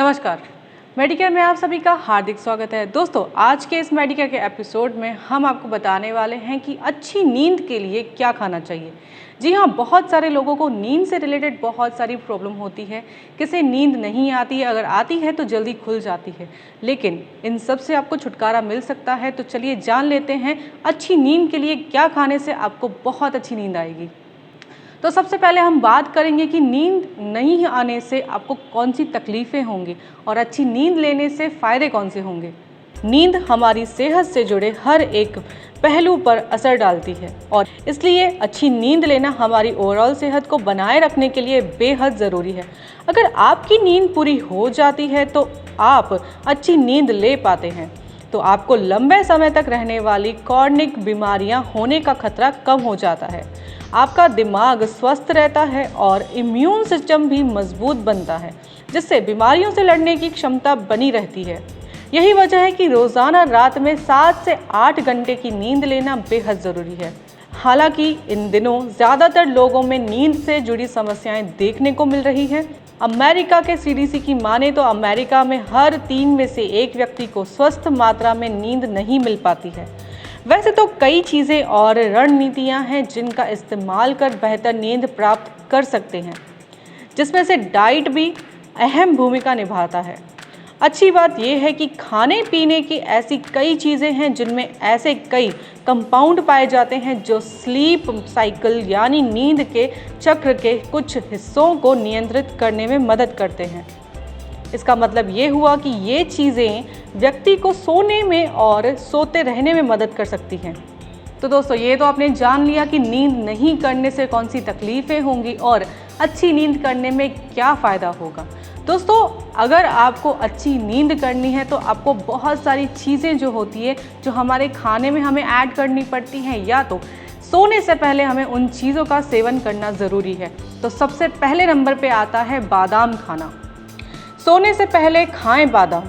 नमस्कार, मेडिकेयर में आप सभी का हार्दिक स्वागत है। दोस्तों, आज के इस मेडिकेयर के एपिसोड में हम आपको बताने वाले हैं कि अच्छी नींद के लिए क्या खाना चाहिए। जी हाँ, बहुत सारे लोगों को नींद से रिलेटेड बहुत सारी प्रॉब्लम होती है। किसे नींद नहीं आती है, अगर आती है तो जल्दी खुल जाती है, लेकिन इन सब से आपको छुटकारा मिल सकता है। तो चलिए जान लेते हैं अच्छी नींद के लिए क्या खाने से आपको बहुत अच्छी नींद आएगी। तो सबसे पहले हम बात करेंगे कि नींद नहीं आने से आपको कौन सी तकलीफ़ें होंगी और अच्छी नींद लेने से फ़ायदे कौन से होंगे। नींद हमारी सेहत से जुड़े हर एक पहलू पर असर डालती है और इसलिए अच्छी नींद लेना हमारी ओवरऑल सेहत को बनाए रखने के लिए बेहद ज़रूरी है। अगर आपकी नींद पूरी हो जाती है तो आप अच्छी नींद ले पाते हैं, तो आपको लंबे समय तक रहने वाली क्रॉनिक बीमारियां होने का खतरा कम हो जाता है। आपका दिमाग स्वस्थ रहता है और इम्यून सिस्टम भी मजबूत बनता है, जिससे बीमारियों से लड़ने की क्षमता बनी रहती है। यही वजह है कि रोज़ाना रात में 7 से 8 घंटे की नींद लेना बेहद ज़रूरी है। हालांकि इन दिनों ज़्यादातर लोगों में नींद से जुड़ी समस्याएं देखने को मिल रही हैं। अमेरिका के CDC की माने तो अमेरिका में हर 3 में से 1 व्यक्ति को स्वस्थ मात्रा में नींद नहीं मिल पाती है। वैसे तो कई चीज़ें और रणनीतियां हैं जिनका इस्तेमाल कर बेहतर नींद प्राप्त कर सकते हैं, जिसमें से डाइट भी अहम भूमिका निभाता है। अच्छी बात यह है कि खाने पीने की ऐसी कई चीज़ें हैं जिनमें ऐसे कई कंपाउंड पाए जाते हैं जो स्लीप साइकिल यानी नींद के चक्र के कुछ हिस्सों को नियंत्रित करने में मदद करते हैं। इसका मतलब ये हुआ कि ये चीज़ें व्यक्ति को सोने में और सोते रहने में मदद कर सकती हैं। तो दोस्तों, ये तो आपने जान लिया कि नींद नहीं करने से कौन सी तकलीफ़ें होंगी और अच्छी नींद करने में क्या फ़ायदा होगा। दोस्तों, अगर आपको अच्छी नींद करनी है तो आपको बहुत सारी चीज़ें जो होती है जो हमारे खाने में हमें ऐड करनी पड़ती हैं, या तो सोने से पहले हमें उन चीज़ों का सेवन करना ज़रूरी है। तो सबसे पहले नंबर पे आता है बादाम खाना। सोने से पहले खाएं बादाम।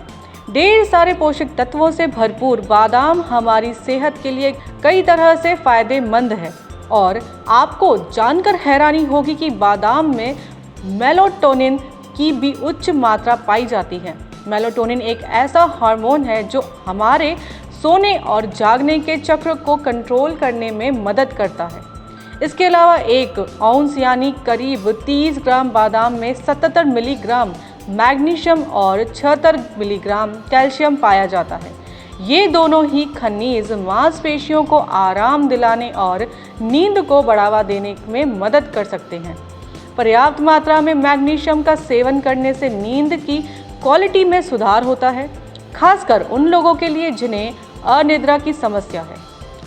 ढेर सारे पोषक तत्वों से भरपूर बादाम हमारी सेहत के लिए कई तरह से फ़ायदेमंद है और आपको जानकर हैरानी होगी कि बादाम में मेलाटोनिन की भी उच्च मात्रा पाई जाती है। मेलाटोनिन एक ऐसा हार्मोन है जो हमारे सोने और जागने के चक्र को कंट्रोल करने में मदद करता है। इसके अलावा 1 औंस यानी करीब 30 ग्राम बादाम में 77 मिलीग्राम मैग्नीशियम और 76 मिलीग्राम कैल्शियम पाया जाता है। ये दोनों ही खनिज मांसपेशियों को आराम दिलाने और नींद को बढ़ावा देने में मदद कर सकते हैं। पर्याप्त मात्रा में मैग्नीशियम का सेवन करने से नींद की क्वालिटी में सुधार होता है, खासकर उन लोगों के लिए जिन्हें अनिद्रा की समस्या है।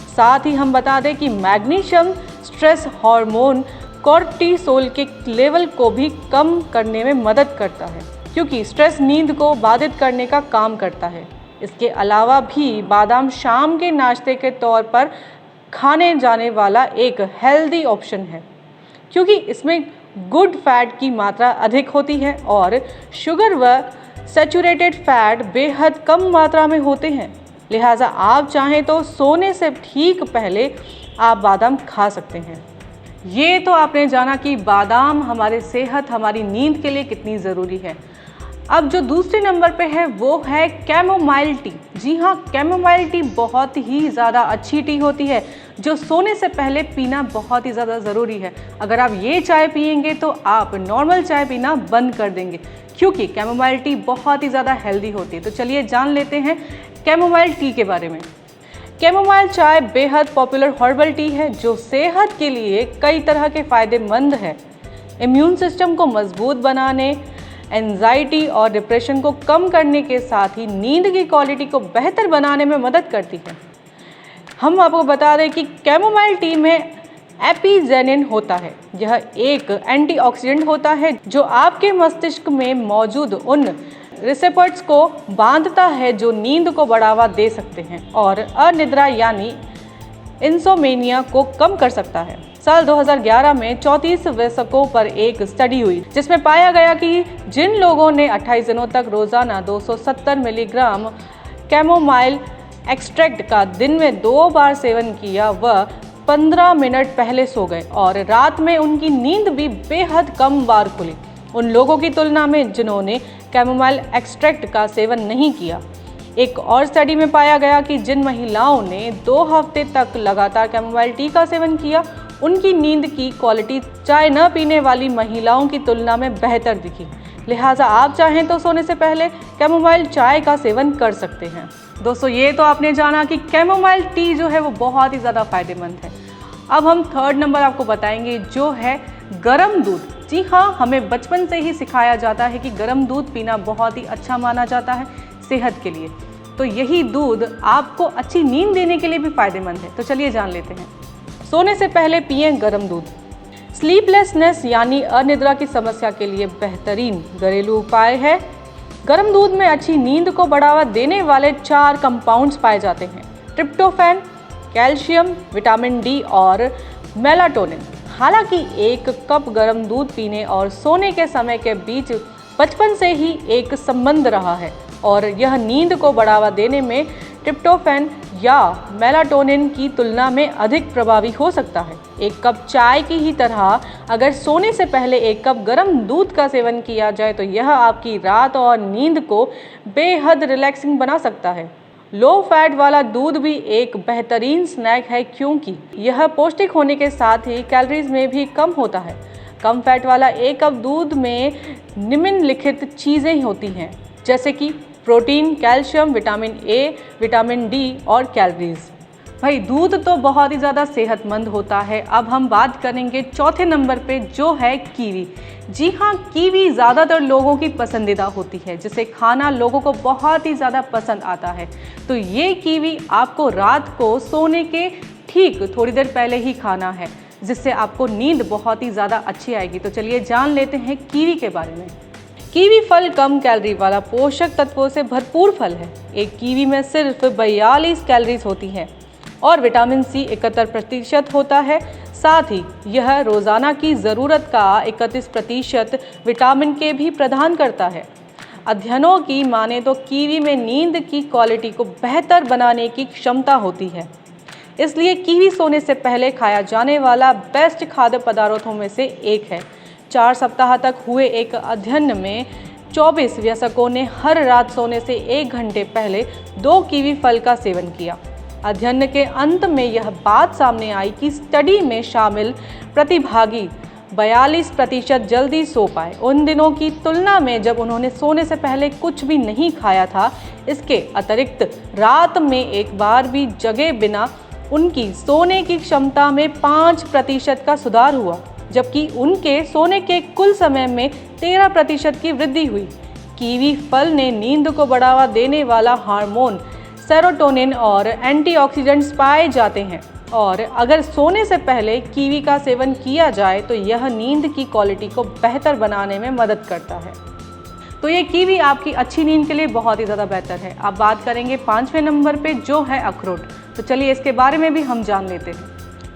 साथ ही हम बता दें कि मैग्नीशियम स्ट्रेस हार्मोन कॉर्टिसोल के लेवल को भी कम करने में मदद करता है, क्योंकि स्ट्रेस नींद को बाधित करने का काम करता है। इसके अलावा भी बादाम शाम के नाश्ते के तौर पर खाने जाने वाला एक हेल्दी ऑप्शन है, क्योंकि इसमें गुड फैट की मात्रा अधिक होती है और शुगर व सैचुरेटेड फैट बेहद कम मात्रा में होते हैं। लिहाजा आप चाहें तो सोने से ठीक पहले आप बादाम खा सकते हैं। ये तो आपने जाना कि बादाम हमारे सेहत, हमारी नींद के लिए कितनी ज़रूरी है। अब जो दूसरे नंबर पे है वो है कैमोमाइल टी। जी हाँ, कैमोमाइल टी बहुत ही ज़्यादा अच्छी टी होती है जो सोने से पहले पीना बहुत ही ज़्यादा ज़रूरी है। अगर आप ये चाय पियेंगे तो आप नॉर्मल चाय पीना बंद कर देंगे, क्योंकि कैमोमाइल टी बहुत ही ज़्यादा हेल्दी होती है। तो चलिए जान लेते हैं कैमोमाइल टी के बारे में। कैमोमाइल चाय बेहद पॉपुलर हर्बल टी है जो सेहत के लिए कई तरह के फ़ायदेमंद है। इम्यून सिस्टम को मजबूत बनाने, एंजाइटी और डिप्रेशन को कम करने के साथ ही नींद की क्वालिटी को बेहतर बनाने में मदद करती है। हम आपको बता दें कि कैमोमाइल टी में एपिजेनिन होता है। यह एक एंटीऑक्सीडेंट होता है जो आपके मस्तिष्क में मौजूद उन रिसेप्टर्स को बांधता है जो नींद को बढ़ावा दे सकते हैं और अनिद्रा यानी इंसोमेनिया को कम कर सकता है। साल 2011 में 34 वयस्कों पर एक स्टडी हुई जिसमें पाया गया कि जिन लोगों ने 28 दिनों तक रोजाना 270 मिलीग्राम कैमोमाइल एक्सट्रैक्ट का दिन में 2 बार सेवन किया, वह 15 मिनट पहले सो गए और रात में उनकी नींद भी बेहद कम बार खुली उन लोगों की तुलना में जिन्होंने कैमोमाइल एक्सट्रैक्ट का सेवन नहीं किया। एक और स्टडी में पाया गया कि जिन महिलाओं ने 2 हफ्ते तक लगातार कैमोमाइल टी का सेवन किया, उनकी नींद की क्वालिटी चाय न पीने वाली महिलाओं की तुलना में बेहतर दिखी। लिहाजा आप चाहें तो सोने से पहले कैमोमाइल चाय का सेवन कर सकते हैं। दोस्तों, ये तो आपने जाना कि कैमोमाइल टी जो है वो बहुत ही ज़्यादा फायदेमंद है। अब हम 3rd नंबर आपको बताएंगे, जो है गर्म दूध। जी हाँ, हमें बचपन से ही सिखाया जाता है कि गर्म दूध पीना बहुत ही अच्छा माना जाता है सेहत के लिए। तो यही दूध आपको अच्छी नींद देने के लिए भी फायदेमंद है। तो चलिए जान लेते हैं। सोने से पहले पिएं गर्म दूध। स्लीपलेसनेस यानी अनिद्रा की समस्या के लिए बेहतरीन घरेलू उपाय है। गर्म दूध में अच्छी नींद को बढ़ावा देने वाले 4 कंपाउंड्स पाए जाते हैं: ट्रिप्टोफैन, कैल्शियम, विटामिन डी और मेलाटोनिन। हालांकि 1 कप गर्म दूध पीने और सोने के समय के बीच बचपन से ही एक संबंध रहा है और यह नींद को बढ़ावा देने में ट्रिप्टोफैन या मेलाटोनिन की तुलना में अधिक प्रभावी हो सकता है। 1 कप चाय की ही तरह अगर सोने से पहले 1 कप गर्म दूध का सेवन किया जाए तो यह आपकी रात और नींद को बेहद रिलैक्सिंग बना सकता है। लो फैट वाला दूध भी एक बेहतरीन स्नैक है क्योंकि यह पौष्टिक होने के साथ ही कैलोरीज में भी कम होता है। कम फैट वाला 1 कप दूध में निम्नलिखित चीज़ें होती हैं, जैसे कि protein, calcium, vitamin A, vitamin D और कैलोरीज। भाई, दूध तो बहुत ही ज़्यादा सेहतमंद होता है। अब हम बात करेंगे 4थे नंबर पे, जो है कीवी। जी हाँ, कीवी ज़्यादातर लोगों की पसंदीदा होती है, जिसे खाना लोगों को बहुत ही ज़्यादा पसंद आता है। तो ये कीवी आपको रात को सोने के ठीक थोड़ी देर पहले ही खाना है, जिससे आपको नींद बहुत ही ज़्यादा अच्छी आएगी। तो चलिए जान लेते हैं कीवी के बारे में। कीवी फल कम कैलोरी वाला पोषक तत्वों से भरपूर फल है। एक कीवी में सिर्फ 42 कैलोरीज होती हैं और विटामिन सी 71% होता है। साथ ही यह रोज़ाना की ज़रूरत का 31% विटामिन के भी प्रदान करता है। अध्ययनों की माने तो कीवी में नींद की क्वालिटी को बेहतर बनाने की क्षमता होती है, इसलिए कीवी सोने से पहले खाया जाने वाला बेस्ट खाद्य पदार्थों में से एक है। 4 सप्ताह तक हुए एक अध्ययन में 24 वयस्कों ने हर रात सोने से 1 घंटे पहले 2 कीवी फल का सेवन किया। अध्ययन के अंत में यह बात सामने आई कि स्टडी में शामिल प्रतिभागी 42% जल्दी सो पाए उन दिनों की तुलना में जब उन्होंने सोने से पहले कुछ भी नहीं खाया था। इसके अतिरिक्त रात में एक बार भी जगे बिना उनकी सोने की क्षमता में 5% का सुधार हुआ, जबकि उनके सोने के कुल समय में 13% की वृद्धि हुई। कीवी फल ने नींद को बढ़ावा देने वाला हार्मोन सेरोटोनिन और एंटीऑक्सीडेंट्स पाए जाते हैं और अगर सोने से पहले कीवी का सेवन किया जाए तो यह नींद की क्वालिटी को बेहतर बनाने में मदद करता है। तो ये कीवी आपकी अच्छी नींद के लिए बहुत ही ज़्यादा बेहतर है। अब बात करेंगे 5वें नंबर पे, जो है अखरोट। तो चलिए इसके बारे में भी हम जान लेते हैं।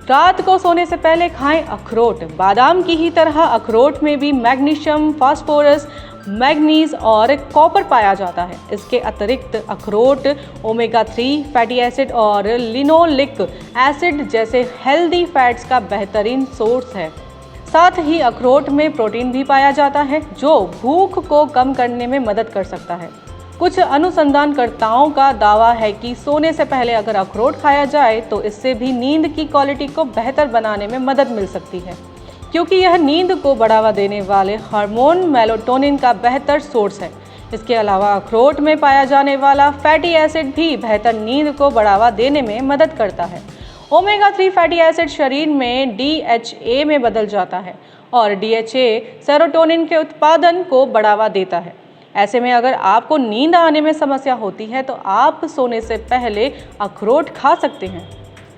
रात को सोने से पहले खाएं अखरोट। बादाम की ही तरह अखरोट में भी मैग्नीशियम, फास्फोरस, मैग्नीज और कॉपर पाया जाता है। इसके अतिरिक्त अखरोट ओमेगा 3 फैटी एसिड और लिनोलिक एसिड जैसे हेल्दी फैट्स का बेहतरीन सोर्स है। साथ ही अखरोट में प्रोटीन भी पाया जाता है जो भूख को कम करने में मदद कर सकता है। कुछ अनुसंधानकर्ताओं का दावा है कि सोने से पहले अगर अखरोट खाया जाए तो इससे भी नींद की क्वालिटी को बेहतर बनाने में मदद मिल सकती है, क्योंकि यह नींद को बढ़ावा देने वाले हार्मोन मेलाटोनिन का बेहतर सोर्स है। इसके अलावा अखरोट में पाया जाने वाला फैटी एसिड भी बेहतर नींद को बढ़ावा देने में मदद करता है। ओमेगा 3 फैटी एसिड शरीर में DHA में बदल जाता है और DHA सेरोटोनिन के उत्पादन को बढ़ावा देता है। ऐसे में अगर आपको नींद आने में समस्या होती है तो आप सोने से पहले अखरोट खा सकते हैं।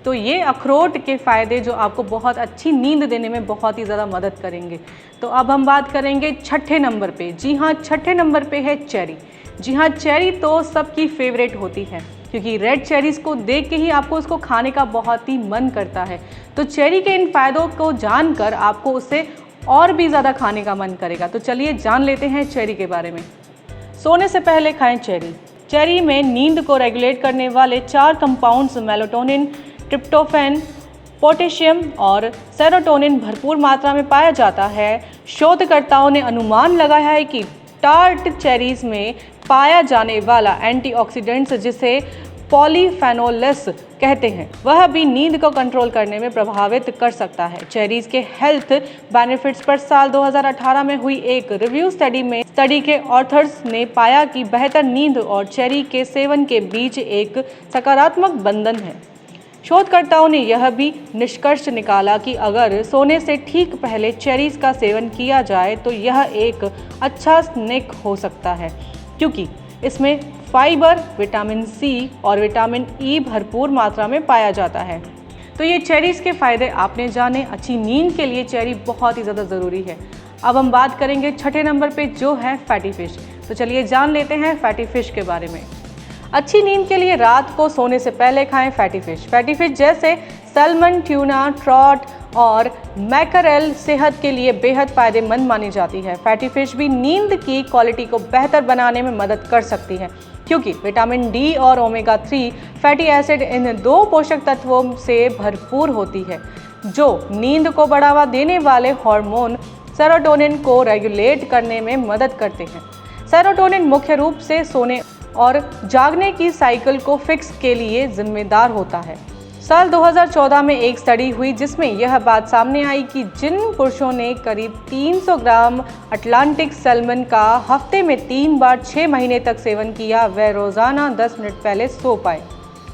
तो ये अखरोट के फ़ायदे जो आपको बहुत अच्छी नींद देने में बहुत ही ज़्यादा मदद करेंगे। तो अब हम बात करेंगे 6ठे नंबर पे। जी हाँ, 6ठे नंबर पे है चेरी। जी हाँ, चेरी तो सबकी फेवरेट होती है क्योंकि रेड चेरीज़ को देख के ही आपको उसको खाने का बहुत ही मन करता है। तो चेरी के इन फ़ायदों को जानकर आपको उसे और भी ज़्यादा खाने का मन करेगा। तो चलिए जान लेते हैं चेरी के बारे में। सोने से पहले खाएं चेरी। चेरी में नींद को रेगुलेट करने वाले 4 कंपाउंड्स मेलाटोनिन, ट्रिप्टोफैन, पोटेशियम और सेरोटोनिन भरपूर मात्रा में पाया जाता है। शोधकर्ताओं ने अनुमान लगाया है कि टार्ट चेरीज में पाया जाने वाला एंटीऑक्सीडेंट्स जिसे पॉलीफेनोल्स कहते हैं, वह भी नींद को कंट्रोल करने में प्रभावित कर सकता है। चेरीज के हेल्थ बेनिफिट्स पर साल 2018 में हुई एक रिव्यू स्टडी के ऑथर्स ने पाया कि बेहतर नींद और चेरी के सेवन के बीच एक सकारात्मक बंधन है। शोधकर्ताओं ने यह भी निष्कर्ष निकाला कि अगर सोने से ठीक पहले चेरीज का सेवन किया जाए तो यह एक अच्छा स्नैक हो सकता है, क्योंकि इसमें फाइबर, विटामिन सी और विटामिन ई भरपूर मात्रा में पाया जाता है। तो ये चेरीज़ के फ़ायदे आपने जाने। अच्छी नींद के लिए चेरी बहुत ही ज़्यादा ज़रूरी है। अब हम बात करेंगे छठे नंबर पे, जो है फैटी फिश। तो चलिए जान लेते हैं फैटी फिश के बारे में। अच्छी नींद के लिए रात को सोने से पहले खाएं फैटी फिश। फैटी फिश जैसे सैल्मन, ट्यूना, ट्रॉट और मैकरेल सेहत के लिए बेहद फ़ायदेमंद मानी जाती है। फैटी फिश भी नींद की क्वालिटी को बेहतर बनाने में मदद कर सकती है, क्योंकि विटामिन डी और ओमेगा 3 फैटी एसिड इन दो पोषक तत्वों से भरपूर होती है, जो नींद को बढ़ावा देने वाले हार्मोन सेरोटोनिन को रेगुलेट करने में मदद करते हैं। सेरोटोनिन मुख्य रूप से सोने और जागने की साइकिल को फिक्स के लिए जिम्मेदार होता है। साल 2014 में एक स्टडी हुई जिसमें यह बात सामने आई कि जिन पुरुषों ने करीब 300 ग्राम अटलांटिक सैल्मन का हफ्ते में 3 बार 6 महीने तक सेवन किया, वह रोजाना 10 मिनट पहले सो पाए,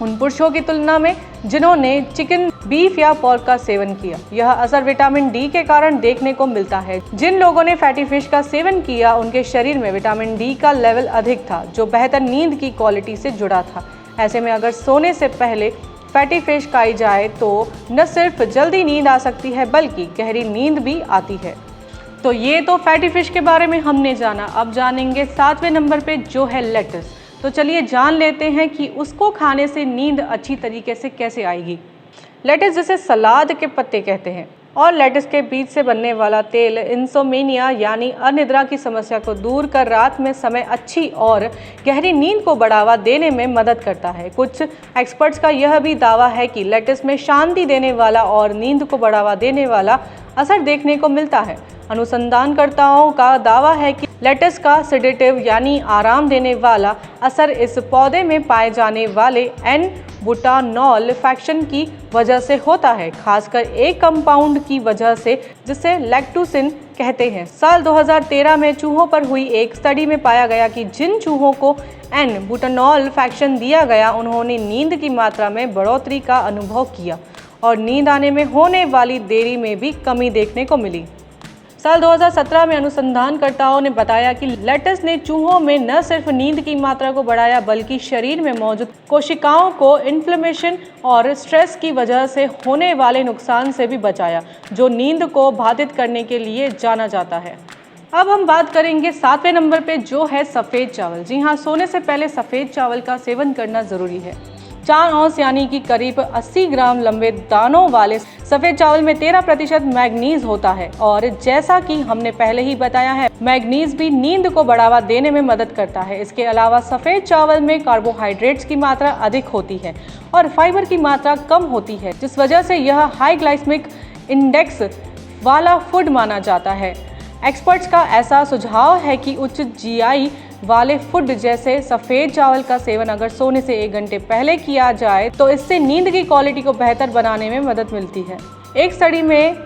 उन पुरुषों की तुलना में जिन्होंने चिकन, बीफ या पोर्क का सेवन किया। यह असर विटामिन डी के कारण देखने को मिलता है। जिन लोगों ने फैटी फिश का सेवन किया, उनके शरीर में विटामिन डी का लेवल अधिक था, जो बेहतर नींद की क्वालिटी से जुड़ा था। ऐसे में अगर सोने से पहले फैटी फिश खाई जाए तो न सिर्फ जल्दी नींद आ सकती है, बल्कि गहरी नींद भी आती है। तो ये तो फैटी फिश के बारे में हमने जाना। अब जानेंगे 7वें नंबर पे, जो है लेटस। तो चलिए जान लेते हैं कि उसको खाने से नींद अच्छी तरीके से कैसे आएगी। लेटस जिसे सलाद के पत्ते कहते हैं और लेटस के बीज से बनने वाला तेल इंसोमेनिया यानी अनिद्रा की समस्या को दूर कर रात में समय अच्छी और गहरी नींद को बढ़ावा देने में मदद करता है। कुछ एक्सपर्ट्स का यह भी दावा है कि लेटस में शांति देने वाला और नींद को बढ़ावा देने वाला असर देखने को मिलता है। अनुसंधानकर्ताओं का दावा है कि लेटस का सेडेटिव यानी आराम देने वाला असर इस पौधे में पाए जाने वाले एन-बुटानॉल फैक्शन की वजह से होता है, खासकर एक कंपाउंड की वजह से जिसे लैक्टोसिन कहते हैं। साल 2013 में चूहों पर हुई एक स्टडी में पाया गया कि जिन चूहों को एन-बुटानॉल फैक्शन दिया गया, उन्होंने नींद की मात्रा में बढ़ोतरी का अनुभव किया और नींद आने में होने वाली देरी में भी कमी देखने को मिली। साल 2017 में अनुसंधानकर्ताओं ने बताया कि लेटस ने चूहों में न सिर्फ नींद की मात्रा को बढ़ाया, बल्कि शरीर में मौजूद कोशिकाओं को इन्फ्लेमेशन और स्ट्रेस की वजह से होने वाले नुकसान से भी बचाया, जो नींद को बाधित करने के लिए जाना जाता है। अब हम बात करेंगे 7वें नंबर पे, जो है सफ़ेद चावल। जी हाँ, सोने से पहले सफ़ेद चावल का सेवन करना ज़रूरी है। 4 औंस यानी कि करीब 80 ग्राम लंबे दानों वाले सफ़ेद चावल में 13% मैग्नीज होता है और जैसा कि हमने पहले ही बताया है, मैग्नीज भी नींद को बढ़ावा देने में मदद करता है। इसके अलावा सफ़ेद चावल में कार्बोहाइड्रेट्स की मात्रा अधिक होती है और फाइबर की मात्रा कम होती है, जिस वजह से यह हाई ग्लाइसेमिक इंडेक्स वाला फूड माना जाता है। एक्सपर्ट्स का ऐसा सुझाव है कि उच्च जीआई वाले फूड जैसे सफ़ेद चावल का सेवन अगर सोने से 1 घंटे पहले किया जाए तो इससे नींद की क्वालिटी को बेहतर बनाने में मदद मिलती है। एक स्टडी में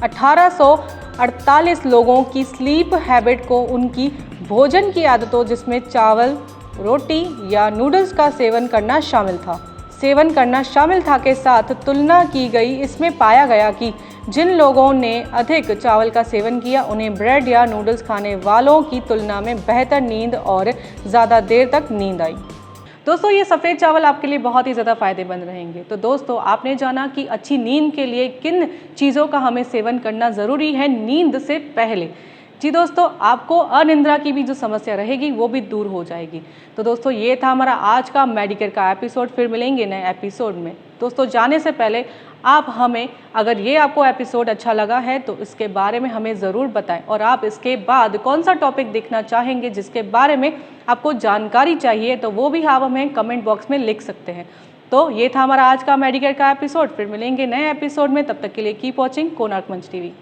1848 लोगों की स्लीप हैबिट को उनकी भोजन की आदतों, जिसमें चावल, रोटी या नूडल्स का सेवन करना शामिल था के साथ तुलना की गई। इसमें पाया गया कि जिन लोगों ने अधिक चावल का सेवन किया, उन्हें ब्रेड या नूडल्स खाने वालों की तुलना में बेहतर नींद और ज़्यादा देर तक नींद आई। दोस्तों, ये सफ़ेद चावल आपके लिए बहुत ही ज़्यादा फ़ायदेमंद रहेंगे। तो दोस्तों, आपने जाना कि अच्छी नींद के लिए किन चीज़ों का हमें सेवन करना ज़रूरी है नींद से पहले। जी दोस्तों, आपको अनिद्रा की भी जो समस्या रहेगी वो भी दूर हो जाएगी। तो दोस्तों, ये था हमारा आज का मेडिकेयर का एपिसोड। फिर मिलेंगे नए एपिसोड में। दोस्तों, जाने से पहले आप हमें, अगर ये आपको एपिसोड अच्छा लगा है तो इसके बारे में हमें ज़रूर बताएं और आप इसके बाद कौन सा टॉपिक देखना चाहेंगे, जिसके बारे में आपको जानकारी चाहिए, तो वो भी आप हमें कमेंट बॉक्स में लिख सकते हैं। तो ये था हमारा आज का मेडिकेयर का एपिसोड। फिर मिलेंगे नए एपिसोड में। तब तक के लिए कीप वॉचिंग कोणार्क मंच टीवी।